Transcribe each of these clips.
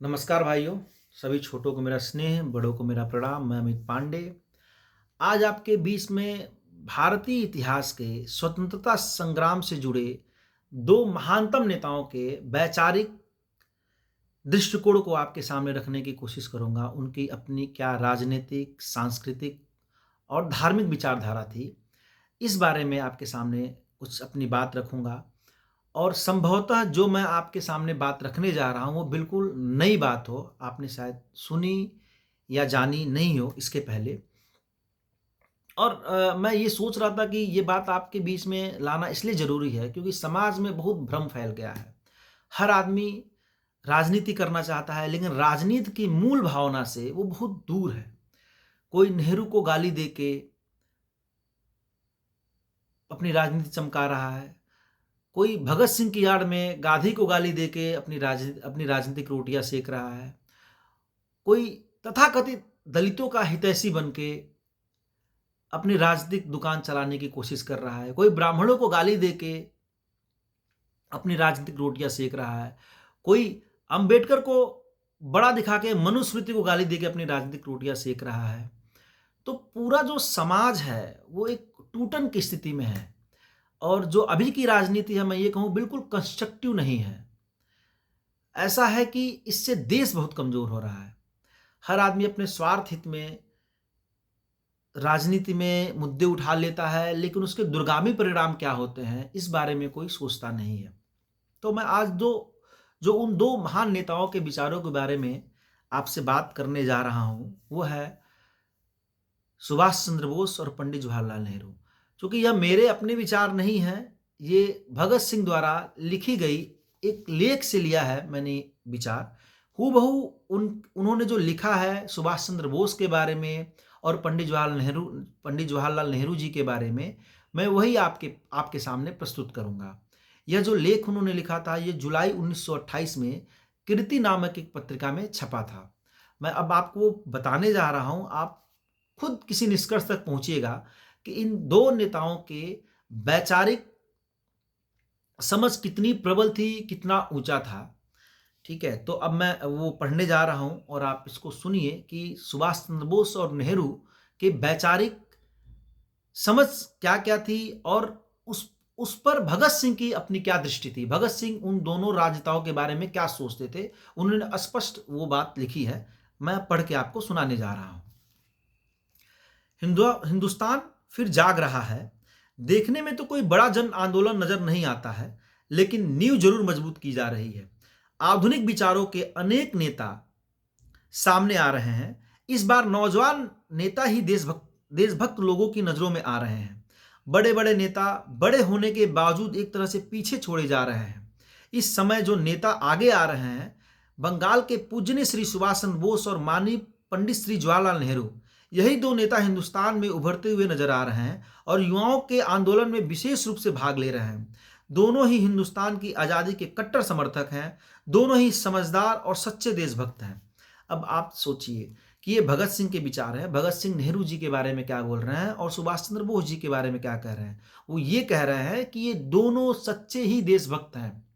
नमस्कार भाइयों। सभी छोटों को मेरा स्नेह, बड़ों को मेरा प्रणाम। मैं अमित पांडे आज आपके बीच में भारतीय इतिहास के स्वतंत्रता संग्राम से जुड़े दो महानतम नेताओं के वैचारिक दृष्टिकोण को आपके सामने रखने की कोशिश करूंगा। उनकी अपनी क्या राजनीतिक, सांस्कृतिक और धार्मिक विचारधारा थी, इस बारे में आपके सामने कुछ अपनी बात रखूंगा। और संभवतः जो मैं आपके सामने बात रखने जा रहा हूँ वो बिल्कुल नई बात हो, आपने शायद सुनी या जानी नहीं हो इसके पहले। और मैं ये सोच रहा था कि ये बात आपके बीच में लाना इसलिए ज़रूरी है क्योंकि समाज में बहुत भ्रम फैल गया है। हर आदमी राजनीति करना चाहता है, लेकिन राजनीति की मूल भावना से वो बहुत दूर है। कोई नेहरू को गाली दे के अपनी राजनीति चमका रहा है, कोई भगत सिंह की आड़ में गांधी को गाली देके अपनी राजनीतिक रोटियां सेक रहा है, कोई तथाकथित दलितों का हितैषी बन के अपनी राजनीतिक दुकान चलाने की कोशिश कर रहा है, कोई ब्राह्मणों को गाली देके अपनी राजनीतिक रोटियां सेक रहा है, कोई अंबेडकर को बड़ा दिखा के मनुस्मृति को गाली देके अपनी राजनीतिक रोटियां सेक रहा है। तो पूरा जो समाज है वो एक टूटन की स्थिति में है। और जो अभी की राजनीति है, मैं ये कहूँ बिल्कुल कंस्ट्रक्टिव नहीं है। ऐसा है कि इससे देश बहुत कमजोर हो रहा है। हर आदमी अपने स्वार्थ हित में राजनीति में मुद्दे उठा लेता है, लेकिन उसके दूरगामी परिणाम क्या होते हैं इस बारे में कोई सोचता नहीं है। तो मैं आज जो उन दो महान नेताओं के विचारों के बारे में आपसे बात करने जा रहा हूँ वो है सुभाष चंद्र बोस और पंडित जवाहरलाल नेहरू। चूंकि यह मेरे अपने विचार नहीं है, ये भगत सिंह द्वारा लिखी गई एक लेख से लिया है मैंने विचार। हूबहू उन्होंने जो लिखा है सुभाष चंद्र बोस के बारे में और पंडित जवाहरलाल नेहरू जी के बारे में, मैं वही आपके सामने प्रस्तुत करूंगा। यह जो लेख उन्होंने लिखा था ये जुलाई 1928 में कीर्ति नामक एक पत्रिका में छपा था। मैं अब आपको बताने जा रहा हूं, आप खुद किसी निष्कर्ष तक पहुंचिएगा कि इन दो नेताओं के वैचारिक समझ कितनी प्रबल थी, कितना ऊंचा था। ठीक है, तो अब मैं वो पढ़ने जा रहा हूं और आप इसको सुनिए कि सुभाष चंद्र बोस और नेहरू के वैचारिक समझ क्या क्या थी और उस पर भगत सिंह की अपनी क्या दृष्टि थी। भगत सिंह उन दोनों राजनेताओं के बारे में क्या सोचते थे, उन्होंने स्पष्ट वो बात लिखी है। मैं पढ़ के आपको सुनाने जा रहा हूं। हिंदुस्तान फिर जाग रहा है। देखने में तो कोई बड़ा जन आंदोलन नजर नहीं आता है, लेकिन नींव जरूर मजबूत की जा रही है। आधुनिक विचारों के अनेक नेता सामने आ रहे हैं। इस बार नौजवान नेता ही देशभक्त लोगों की नजरों में आ रहे हैं। बड़े बड़े नेता बड़े होने के बावजूद एक तरह से पीछे छोड़े जा रहे हैं। इस समय जो नेता आगे आ रहे हैं, बंगाल के पूजनीय श्री सुभाष चंद्र बोस और माननीय पंडित श्री जवाहरलाल नेहरू, यही दो नेता हिंदुस्तान में उभरते हुए नजर आ रहे हैं और युवाओं के आंदोलन में विशेष रूप से भाग ले रहे हैं। दोनों ही हिंदुस्तान की आज़ादी के कट्टर समर्थक हैं। दोनों ही समझदार और सच्चे देशभक्त हैं। अब आप सोचिए कि ये भगत सिंह के विचार हैं। भगत सिंह नेहरू जी के बारे में क्या बोल रहे हैं और सुभाष चंद्र बोस जी के बारे में क्या कह रहे हैं। वो ये कह रहे हैं कि ये दोनों सच्चे ही देशभक्त हैं।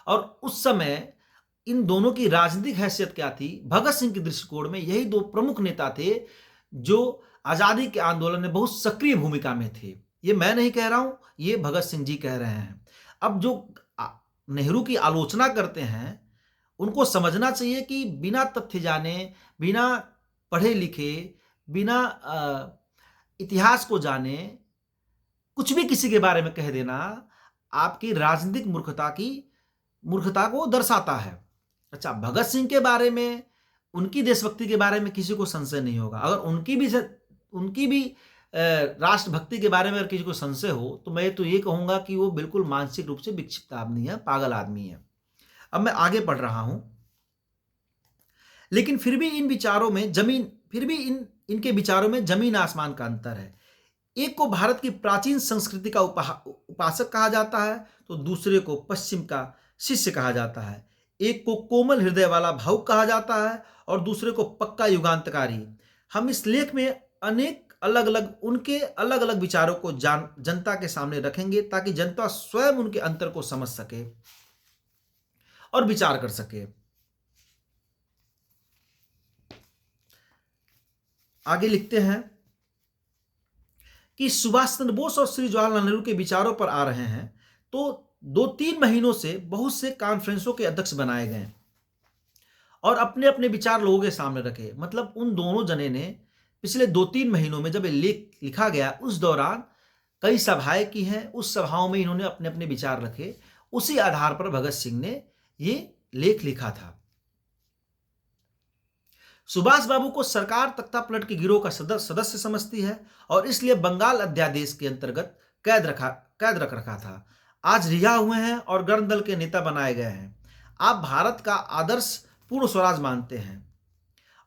और उस समय इन दोनों की राजनीतिक हैसियत क्या थी, भगत सिंह के दृष्टिकोण में यही दो प्रमुख नेता थे जो आजादी के आंदोलन में बहुत सक्रिय भूमिका में थे। ये मैं नहीं कह रहा हूं, ये भगत सिंह जी कह रहे हैं। अब जो नेहरू की आलोचना करते हैं उनको समझना चाहिए कि बिना तथ्य जाने, बिना पढ़े लिखे, बिना इतिहास को जाने कुछ भी किसी के बारे में कह देना आपकी राजनीतिक मूर्खता को दर्शाता है। अच्छा, भगत सिंह के बारे में, उनकी देशभक्ति के बारे में किसी को संशय नहीं होगा। अगर उनकी भी राष्ट्रभक्ति के बारे में अगर किसी को संशय हो तो मैं तो ये कहूंगा कि वो बिल्कुल मानसिक रूप से विक्षिप्त आदमी है, पागल आदमी है। अब मैं आगे पढ़ रहा हूं। लेकिन फिर भी इनके विचारों में जमीन आसमान का अंतर है। एक को भारत की प्राचीन संस्कृति का उपासक कहा जाता है तो दूसरे को पश्चिम का शिष्य कहा जाता है। एक को कोमल हृदय वाला भावुक कहा जाता है और दूसरे को पक्का युगांतकारी। हम इस लेख में उनके अलग अलग विचारों को जनता के सामने रखेंगे ताकि जनता स्वयं उनके अंतर को समझ सके और विचार कर सके। आगे लिखते हैं कि सुभाष चंद्र बोस और श्री जवाहरलाल नेहरू के विचारों पर आ रहे हैं, तो 2-3 महीनों से बहुत से कॉन्फ्रेंसों के अध्यक्ष बनाए गए और अपने अपने विचार लोगों के सामने रखे। मतलब उन दोनों जने ने पिछले 2-3 महीनों में जब ये लेख लिखा गया, उस दौरान कई सभाएं की हैं, उस सभाओं में इन्होंने अपने अपने विचार रखे। उसी आधार पर भगत सिंह ने ये लेख लिखा था। सुभाष बाबू को सरकार तख्तापलट के गिरोह का सदस्य समझती है और इसलिए बंगाल अध्यादेश के अंतर्गत कैद रख रखा था। आज रिहा हुए हैं और गण दल के नेता बनाए गए हैं। आप भारत का आदर्श पूर्ण स्वराज मानते हैं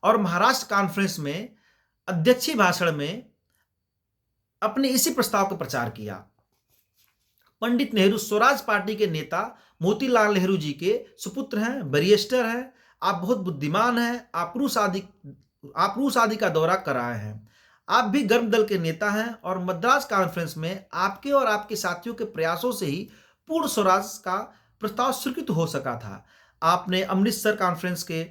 और महाराष्ट्र कॉन्फ्रेंस में अध्यक्षीय भाषण में अपने इसी प्रस्ताव का प्रचार किया। पंडित नेहरू स्वराज पार्टी के नेता मोतीलाल नेहरू जी के सुपुत्र हैं, बैरिस्टर हैं। आप बहुत बुद्धिमान हैं। आप रूस आदि का दौरा कराए हैं। आप भी गर्म दल के नेता हैं और मद्रास कॉन्फ्रेंस में आपके और आपके साथियों के प्रयासों से ही पूर्ण स्वराज का प्रस्ताव स्वीकृत हो सका था। आपने अमृतसर कॉन्फ्रेंस के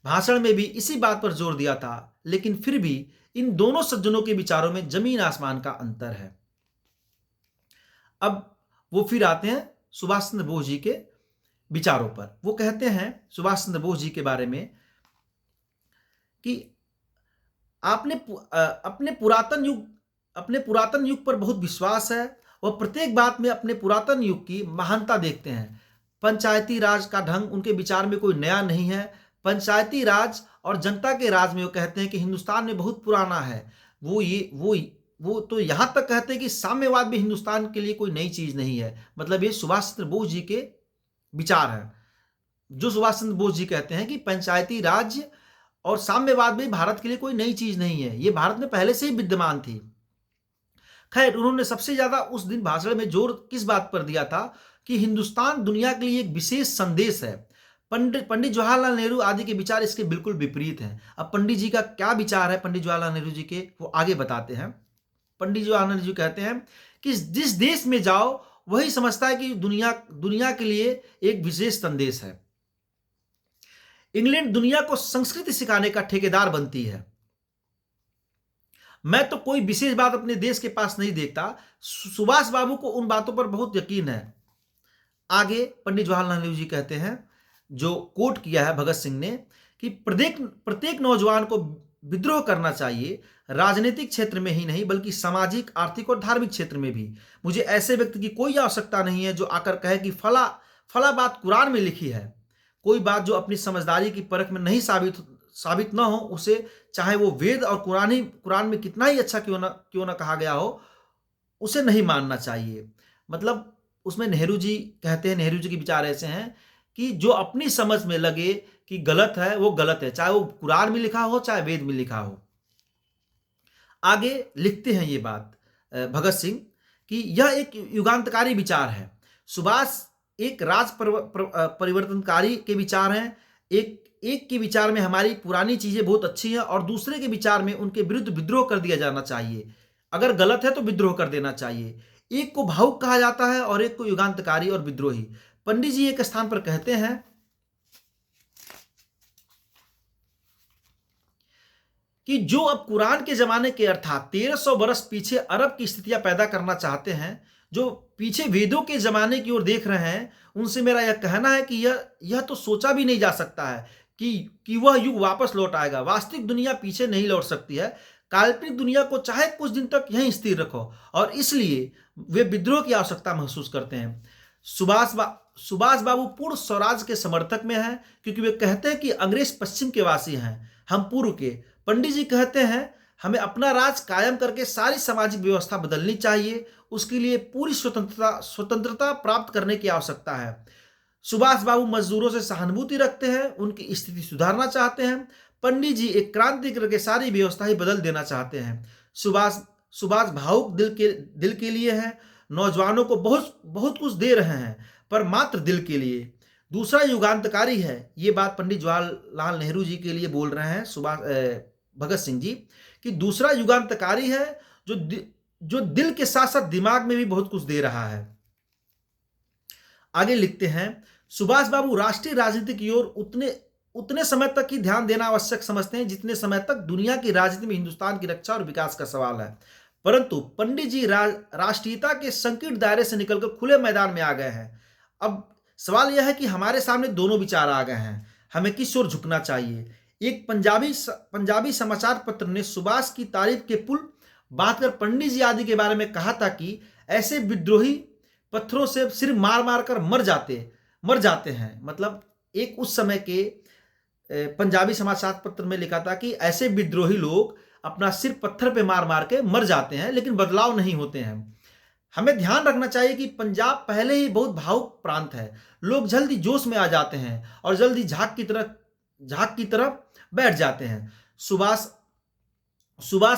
भाषण में भी इसी बात पर जोर दिया था, लेकिन फिर भी इन दोनों सज्जनों के विचारों में जमीन आसमान का अंतर है। अब वो फिर आते हैं सुभाष चंद्र बोस जी के विचारों पर। वो कहते हैं सुभाष चंद्र बोस जी के बारे में कि आपने अपने पुरातन युग पर बहुत विश्वास है। वह प्रत्येक बात में अपने पुरातन युग की महानता देखते हैं। पंचायती राज का ढंग उनके विचार में कोई नया नहीं है। पंचायती राज और जनता के राज में वो कहते हैं कि हिंदुस्तान में बहुत पुराना है। वो तो यहाँ तक कहते हैं कि साम्यवाद भी हिंदुस्तान के लिए कोई नई चीज नहीं है। मतलब ये सुभाष चंद्र बोस जी के विचार हैं, जो सुभाष चंद्र बोस जी कहते हैं कि पंचायती राज और साम्यवाद भी भारत के लिए कोई नई चीज नहीं है, ये भारत में पहले से ही विद्यमान थी। खैर, उन्होंने सबसे ज्यादा उस दिन भाषण में जोर किस बात पर दिया था कि हिंदुस्तान दुनिया के लिए एक विशेष संदेश है। पंडित जवाहरलाल नेहरू आदि के विचार इसके बिल्कुल विपरीत हैं। अब पंडित जी का क्या विचार है, पंडित जवाहरलाल नेहरू जी के, वो आगे बताते हैं। पंडित जवाहरलाल नेहरू जी कहते हैं कि जिस देश में जाओ वही समझता है कि दुनिया के लिए एक विशेष संदेश है। इंग्लैंड दुनिया को संस्कृति सिखाने का ठेकेदार बनती है। मैं तो कोई विशेष बात अपने देश के पास नहीं देखता। सुभाष बाबू को उन बातों पर बहुत यकीन है। आगे पंडित जवाहरलाल नेहरू जी कहते हैं, जो कोट किया है भगत सिंह ने, कि प्रत्येक नौजवान को विद्रोह करना चाहिए, राजनीतिक क्षेत्र में ही नहीं बल्कि सामाजिक, आर्थिक और धार्मिक क्षेत्र में भी। मुझे ऐसे व्यक्ति की कोई आवश्यकता नहीं है जो आकर कहे कि फला बात कुरान में लिखी है। कोई बात जो अपनी समझदारी की परख में नहीं साबित न हो, उसे चाहे वो वेद और कुरान में कितना ही अच्छा क्यों ना कहा गया हो, उसे नहीं मानना चाहिए। मतलब उसमें नेहरू जी कहते हैं, नेहरू जी के विचार ऐसे हैं कि जो अपनी समझ में लगे कि गलत है वो गलत है, चाहे वो कुरान में लिखा हो चाहे वेद में लिखा हो। आगे लिखते हैं ये बात भगत सिंह कि यह एक युगांतकारी विचार है। सुभाष एक परिवर्तनकारी के विचार हैं। एक के विचार में हमारी पुरानी चीजें बहुत अच्छी हैं और दूसरे के विचार में उनके विरुद्ध विद्रोह कर दिया जाना चाहिए। अगर गलत है तो विद्रोह कर देना चाहिए। एक को भावुक कहा जाता है और एक को युगांतकारी और विद्रोही। पंडित जी एक स्थान पर कहते हैं कि जो अब कुरान के जमाने के अर्थात 1300 वर्ष पीछे अरब की स्थितियां पैदा करना चाहते हैं, जो पीछे वेदों के जमाने की ओर देख रहे हैं, उनसे मेरा यह कहना है कि यह तो सोचा भी नहीं जा सकता है कि वह युग वापस लौट आएगा। वास्तविक दुनिया पीछे नहीं लौट सकती है। काल्पनिक दुनिया को चाहे कुछ दिन तक यहीं स्थिर रखो, और इसलिए वे विद्रोह की आवश्यकता महसूस करते हैं। सुभाष बाबू पूर्ण स्वराज के समर्थक में हैं, क्योंकि वे कहते हैं कि अंग्रेज पश्चिम के वासी हैं, हम पूर्व के। पंडित जी कहते हैं हमें अपना राज कायम करके सारी सामाजिक व्यवस्था बदलनी चाहिए। उसके लिए पूरी स्वतंत्रता प्राप्त करने की आवश्यकता है। सुभाष बाबू मजदूरों से सहानुभूति रखते हैं, उनकी स्थिति सुधारना चाहते हैं। पंडित जी एक क्रांति करके सारी व्यवस्था ही बदल देना चाहते हैं। सुभाष भावुक दिल के लिए हैं, नौजवानों को बहुत कुछ दे रहे हैं, पर मात्र दिल के लिए। दूसरा युगांतकारी है। ये बात पंडित जवाहरलाल नेहरू जी के लिए बोल रहे हैं भगत सिंह जी, कि दूसरा युगांतकारी है जो दिल के साथ साथ दिमाग में भी बहुत कुछ दे रहा है। आगे लिखते हैं, सुभाष बाबू राष्ट्रीय राजनीति की ओर उतने समय तक ही ध्यान देना आवश्यक समझते हैं जितने समय तक दुनिया की राजनीति में हिंदुस्तान की रक्षा और विकास का सवाल है। परंतु पंडित जी राष्ट्रीयता के संकीर्ण दायरे से निकलकर खुले मैदान में आ गए हैं। अब सवाल यह है कि हमारे सामने दोनों विचार आ गए हैं, हमें किस ओर झुकना चाहिए। एक पंजाबी समाचार पत्र ने सुभाष की तारीफ के पुल बांधकर पंडित जी आदि के बारे में कहा था कि ऐसे विद्रोही पत्थरों से सिर मार मार कर मर जाते हैं। मतलब एक उस समय के पंजाबी समाचार पत्र में लिखा था कि ऐसे विद्रोही लोग अपना सिर पत्थर पे मार मार के मर जाते हैं, लेकिन बदलाव नहीं होते हैं। हमें ध्यान रखना चाहिए कि पंजाब पहले ही बहुत भावुक प्रांत है। लोग जल्दी जोश में आ जाते हैं और जल्दी झाग की तरफ बैठ जाते हैं। सुभाष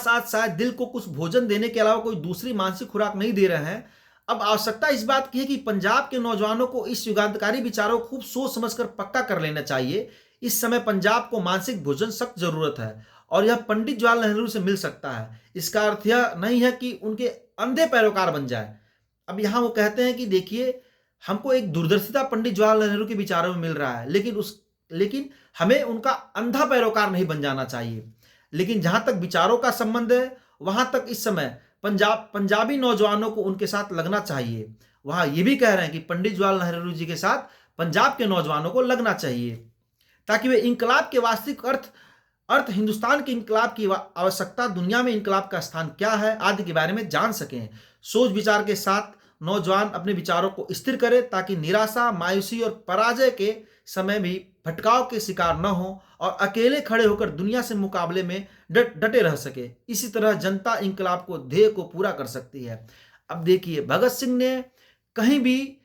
आज शायद दिल को कुछ भोजन देने के अलावा कोई दूसरी मानसिक खुराक नहीं दे रहे हैं। अब आवश्यकता इस बात की है कि पंजाब के नौजवानों को इस युगांतकारी विचारों को खूब सोच समझकर पक्का कर लेना चाहिए। इस समय पंजाब को मानसिक भोजन सख्त जरूरत है और यह पंडित जवाहरलाल नेहरू से मिल सकता है। इसका अर्थ यह नहीं है कि उनके अंधे पैरोकार बन जाए। अब यहाँ वो कहते हैं कि देखिए, हमको एक दूरदर्शिता पंडित जवाहरलाल नेहरू के विचारों में मिल रहा है, लेकिन हमें उनका अंधा पैरोकार नहीं बन जाना चाहिए। लेकिन जहां तक विचारों का संबंध है, वहां तक इस समय पंजाबी नौजवानों को उनके साथ लगना चाहिए। वहां ये भी कह रहे हैं कि पंडित जवाहरलाल नेहरू जी के साथ पंजाब के नौजवानों को लगना चाहिए, ताकि वे इंकलाब के वास्तविक अर्थ हिंदुस्तान के इंकलाब की आवश्यकता, दुनिया में इंकलाब का स्थान क्या है आदि के बारे में जान सकें। सोच विचार के साथ नौजवान अपने विचारों को स्थिर करें, ताकि निराशा, मायूसी और पराजय के समय भी भटकाव के शिकार न हो और अकेले खड़े होकर दुनिया से मुकाबले में डटे रह सके। इसी तरह जनता इंकलाब को ध्येय को पूरा कर सकती है। अब देखिए, भगत सिंह ने कहीं भी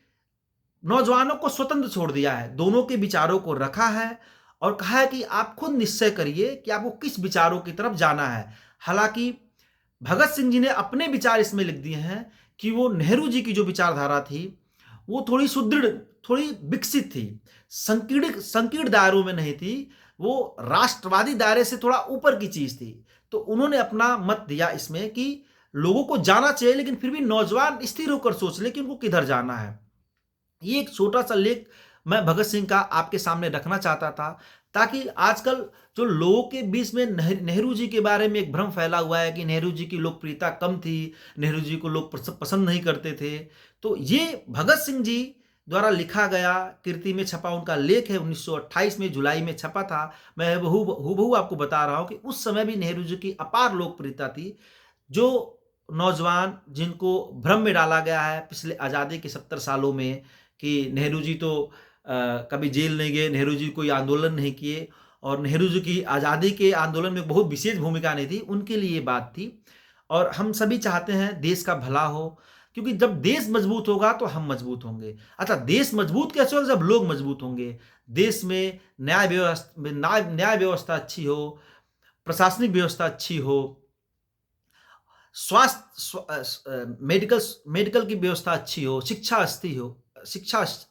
नौजवानों को स्वतंत्र छोड़ दिया है, दोनों के विचारों को रखा है और कहा है कि आप खुद निश्चय करिए कि आपको किस विचारों की तरफ जाना है। हालांकि भगत सिंह जी ने अपने विचार इसमें लिख दिए हैं कि वो नेहरू जी की जो विचारधारा थी वो थोड़ी सुदृढ़, थोड़ी विकसित थी, संकीर्ण दायरों में नहीं थी, वो राष्ट्रवादी दायरे से थोड़ा ऊपर की चीज थी। तो उन्होंने अपना मत दिया इसमें कि लोगों को जाना चाहिए, लेकिन फिर भी नौजवान स्थिर होकर सोच ले कि उनको किधर जाना है। ये एक छोटा सा लेख मैं भगत सिंह का आपके सामने रखना चाहता था, ताकि आजकल जो लोगों के बीच में नेहरू जी के बारे में एक भ्रम फैला हुआ है कि नेहरू जी की लोकप्रियता कम थी, नेहरू जी को लोग पसंद नहीं करते थे। तो ये भगत सिंह जी द्वारा लिखा गया, कीर्ति में छपा उनका लेख है, 1928 में जुलाई में छपा था। मैं हूबहू आपको बता रहा हूँ कि उस समय भी नेहरू जी की अपार लोकप्रियता थी। जो नौजवान जिनको भ्रम में डाला गया है पिछले आज़ादी के 70 सालों में कि नेहरू जी तो कभी जेल नहीं गए, नेहरू जी कोई आंदोलन नहीं किए और नेहरू जी की आज़ादी के आंदोलन में बहुत विशेष भूमिका नहीं थी, उनके लिए ये बात थी। और हम सभी चाहते हैं देश का भला हो, क्योंकि जब देश मजबूत होगा तो हम मजबूत होंगे। अच्छा, देश मजबूत कैसे होगा? जब लोग मजबूत होंगे। देश में न्याय व्यवस्था अच्छी हो, प्रशासनिक व्यवस्था अच्छी हो, मेडिकल की व्यवस्था अच्छी हो, शिक्षा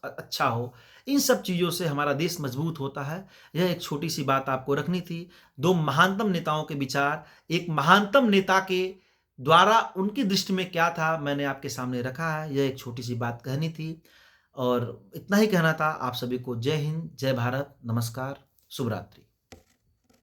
अच्छा हो, इन सब चीज़ों से हमारा देश मजबूत होता है। यह एक छोटी सी बात आपको रखनी थी। दो महानतम नेताओं के विचार, एक महानतम नेता के द्वारा उनकी दृष्टि में क्या था, मैंने आपके सामने रखा है। यह एक छोटी सी बात कहनी थी और इतना ही कहना था। आप सभी को जय हिंद, जय भारत, नमस्कार, शुभ रात्रि।